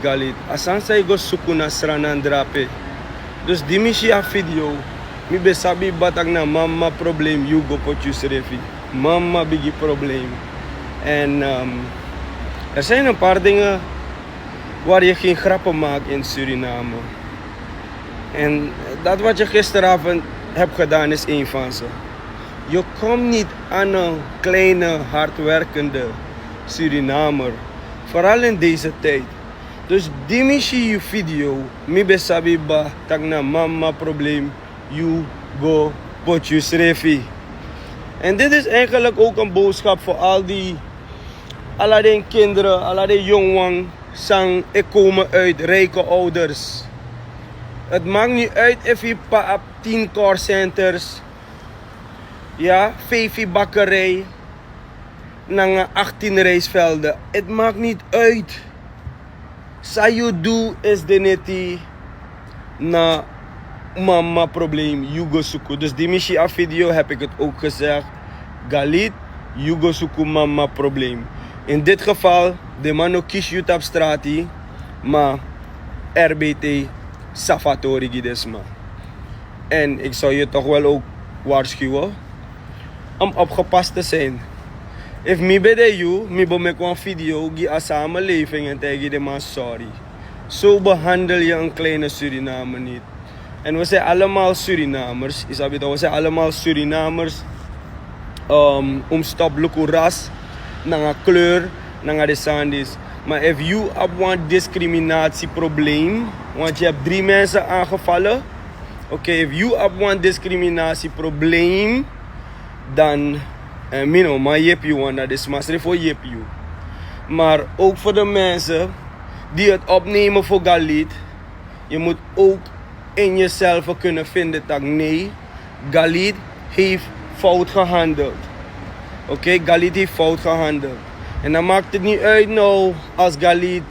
galit. Asan sa go suku na sranan drape. Dus dimi siya video. Mi besabi batag na mama problem you go produce refi. Mama bigi probleem. En er zijn een paar dingen waar je geen grappen maakt in Suriname. En dat wat je gisteravond hebt gedaan is één van ze. Je komt niet aan een kleine, hardwerkende Surinamer. Vooral in deze tijd. Dus die missie je video. Mi besabi ba tak na mama probleem. You go produce refi. En dit is eigenlijk ook een boodschap voor al die kinderen, al die jongwang, sang, ik komen uit rijke ouders. Het maakt niet uit of je op 10 callcenters, ja, 5 bakkerij, naar 18 reisvelden. Het maakt niet uit. Sa you do is de neti na mama probleem, Yugo Suku. Dus die missie af video heb ik het ook gezegd. Galit, Yugo Suku mama probleem. In dit geval, de man ook kies je op straat, maar RBT Safatori Gidesma. En ik zou je toch wel ook waarschuwen om opgepast te zijn. If me bede you, me bo make een video, gi a samenleving en tegen de man sorry. Zo behandel je een kleine Suriname niet. En we zijn allemaal Surinamers. We zijn allemaal Surinamers. Stop luku ras, naar kleur, naar de sandis. Maar if you hebt een discriminatieprobleem, want je hebt 3 mensen aangevallen. Oké, if you hebt een discriminatieprobleem, dan maar jep you, want dat is maar voor jep you. Maar ook voor de mensen die het opnemen voor Galit, je moet ook in jezelf kunnen vinden dat nee, Galit heeft fout gehandeld. Oké, Galit heeft fout gehandeld. En dan maakt het niet uit nou als Galit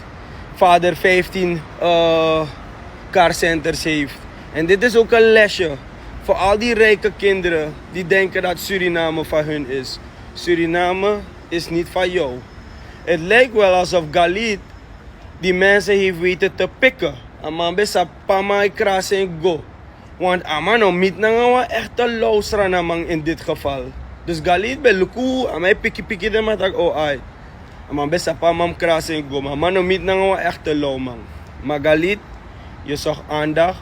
vader 15 carcenters heeft. En dit is ook een lesje voor al die rijke kinderen die denken dat Suriname van hun is. Suriname is niet van jou. Het lijkt wel alsof Galit die mensen heeft weten te pikken. Aman besa pama kras en go. Want aman no mit na nga echte luisteraar namang in dit geval. Dus Galit be luku amay piki de matag o ay. Aman besa pama kras en go. Aman no mit na nga echte man. Maar Galit, je zag aandacht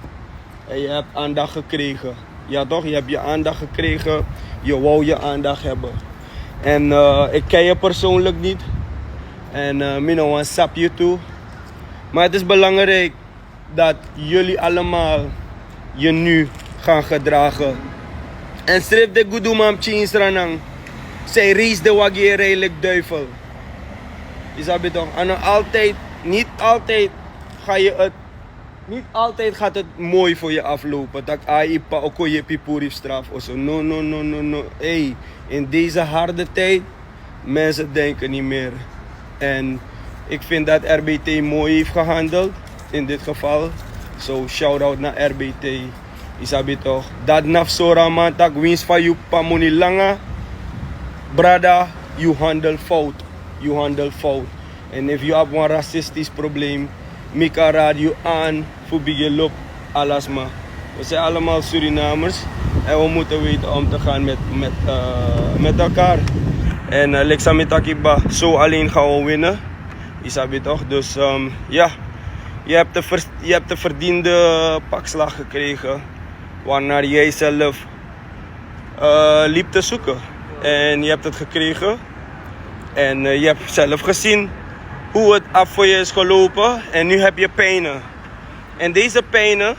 en je hebt aandacht gekregen. Ja toch, je hebt je aandacht gekregen. Je wou je aandacht hebben. En ik ken je persoonlijk niet. En mino een sapje toe. Maar het is belangrijk dat jullie allemaal je nu gaan gedragen. En strip de goedumam chinsranang. Zij reis de waggie redelijk duivel. Je snap toch? En altijd, niet altijd gaat het mooi voor je aflopen. Dat aipa oko je pipuri straf of zo. No. Hey, in deze harde tijd, mensen denken niet meer. En ik vind dat RBT mooi heeft gehandeld. In dit geval. So shout out naar RBT. Isabi toch. Dat nafsora man tak wins van you pamoni langa. Brada, you handle fout. En if you have een racistisch probleem, mika radio aan voor bigelop alasma. We zijn allemaal Surinamers en we moeten weten om te gaan met elkaar. En Lexa Mitakiba, zo alleen gaan we winnen. Isabi toch. Dus ja. Je hebt de verdiende pakslag gekregen. Waarnaar jij zelf liep te zoeken. En je hebt het gekregen. En je hebt zelf gezien hoe het af voor je is gelopen. En nu heb je pijnen. En deze pijnen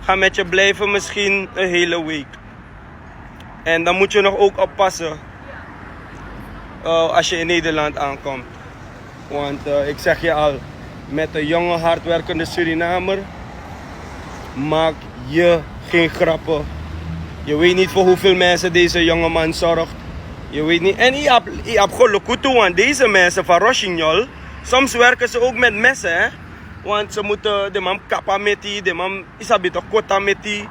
gaan met je blijven misschien een hele week. En dan moet je nog ook oppassen. Als je in Nederland aankomt. Want ik zeg je al. Met een jonge, hardwerkende Surinamer maak je geen grappen. Je weet niet voor hoeveel mensen deze jonge man zorgt. Je weet niet. En je hebt geluk toe, want deze mensen van Rochinol, soms werken ze ook met messen, hè. Want ze moeten de man kappa met die, de man isabi toch kota met die.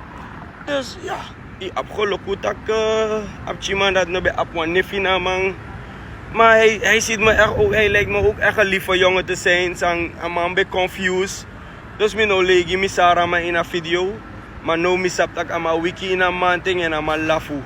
Dus ja, je hebt geluk dat je man dat nou bij apwan nefina man. Maar hij ziet me echt ook, hij lijkt me ook echt een lieve jongen te zijn. Zijn een man be confused. Dus me no legi mi sara ma in een video. Maar no mi sap tak ama wiki in een man ting en ama lafu.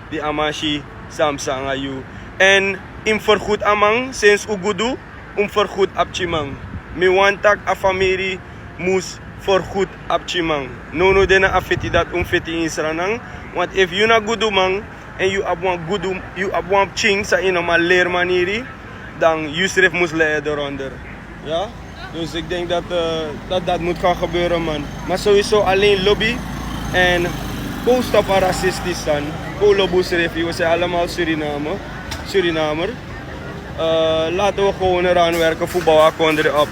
Die amashi samsang ayu. En im vergoed amang sinds ugudu vergoed apchimang. Mi want tak a familie moes vergoed apchimang. No dena afeti dat feti in sranang. Want if you na gudu mang en you have one ching sa in een leer manieri, dan Yusref moest leiden eronder. Ja? Dus ik denk dat moet gaan gebeuren, man. Maar sowieso alleen lobby en post op racistisch staan. Ko lobby Srefi, we zijn allemaal Surinamer. Laten we gewoon eraan werken, voetbal op.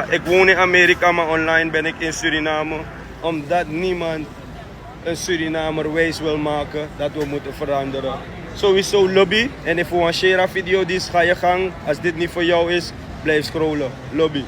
Ik woon in Amerika, maar online ben ik in Suriname. Omdat niemand een Surinamer wijs wil maken dat we moeten veranderen. Sowieso lobby. En if we een share video, dus ga je gang. Als dit niet voor jou is, blijf scrollen. Lobby.